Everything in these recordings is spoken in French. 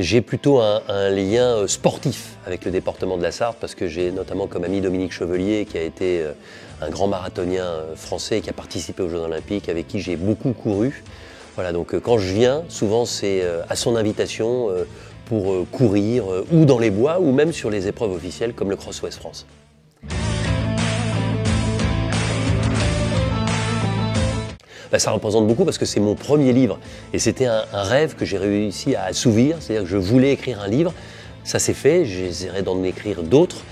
J'ai plutôt un lien sportif avec le département de la Sarthe parce que j'ai notamment comme ami Dominique Chevelier qui a été un grand marathonien français et qui a participé aux Jeux Olympiques, avec qui j'ai beaucoup couru. Voilà, donc quand je viens, souvent c'est à son invitation pour courir ou dans les bois ou même sur les épreuves officielles comme le Cross Ouest France. Ça représente beaucoup parce que c'est mon premier livre et c'était un rêve que j'ai réussi à assouvir, c'est-à-dire que je voulais écrire un livre, ça s'est fait, j'essaierai d'en écrire d'autres,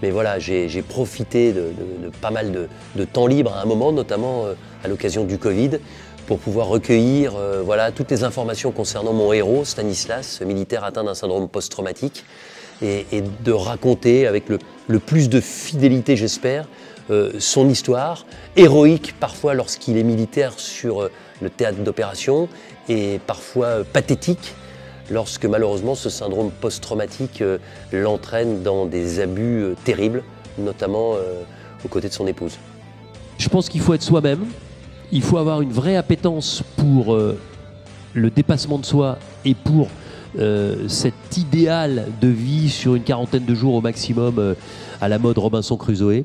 mais voilà, j'ai profité de pas mal de temps libre à un moment, notamment à l'occasion du Covid, pour pouvoir recueillir voilà, toutes les informations concernant mon héros, Stanislas, ce militaire atteint d'un syndrome post-traumatique, et de raconter avec le plus de fidélité, j'espère, son histoire, héroïque parfois lorsqu'il est militaire sur le théâtre d'opération et parfois pathétique lorsque malheureusement ce syndrome post-traumatique l'entraîne dans des abus terribles, notamment aux côtés de son épouse. Je pense qu'il faut être soi-même, il faut avoir une vraie appétence pour le dépassement de soi et pour cet idéal de vie sur une quarantaine de jours au maximum à la mode Robinson Crusoe.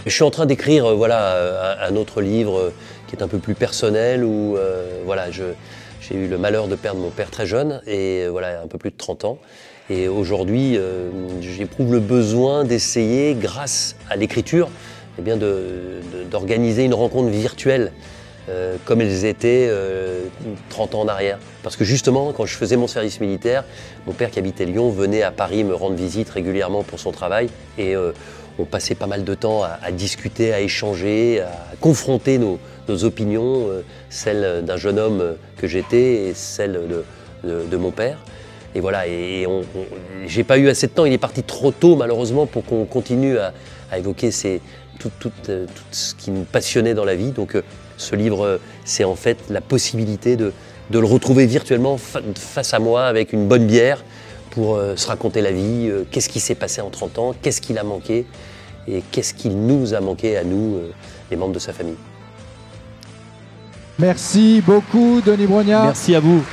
Je suis en train d'écrire voilà, un autre livre qui est un peu plus personnel où voilà, j'ai eu le malheur de perdre mon père très jeune, et voilà, un peu plus de 30 ans. Et aujourd'hui, j'éprouve le besoin d'essayer, grâce à l'écriture, eh bien d'organiser une rencontre virtuelle comme elles étaient 30 ans en arrière. Parce que justement, quand je faisais mon service militaire, mon père qui habitait Lyon venait à Paris me rendre visite régulièrement pour son travail. Et on passait pas mal de temps à discuter, à échanger, à confronter nos opinions, celles d'un jeune homme que j'étais et celles de mon père. Et voilà, j'ai pas eu assez de temps, il est parti trop tôt malheureusement pour qu'on continue à évoquer tout ce qui nous passionnait dans la vie. Donc ce livre, c'est en fait la possibilité de le retrouver virtuellement face à moi avec une bonne bière pour se raconter la vie, qu'est-ce qui s'est passé en 30 ans, qu'est-ce qu'il a manqué et qu'est-ce qu'il nous a manqué à nous, les membres de sa famille. Merci beaucoup Denis Brognard. Merci à vous.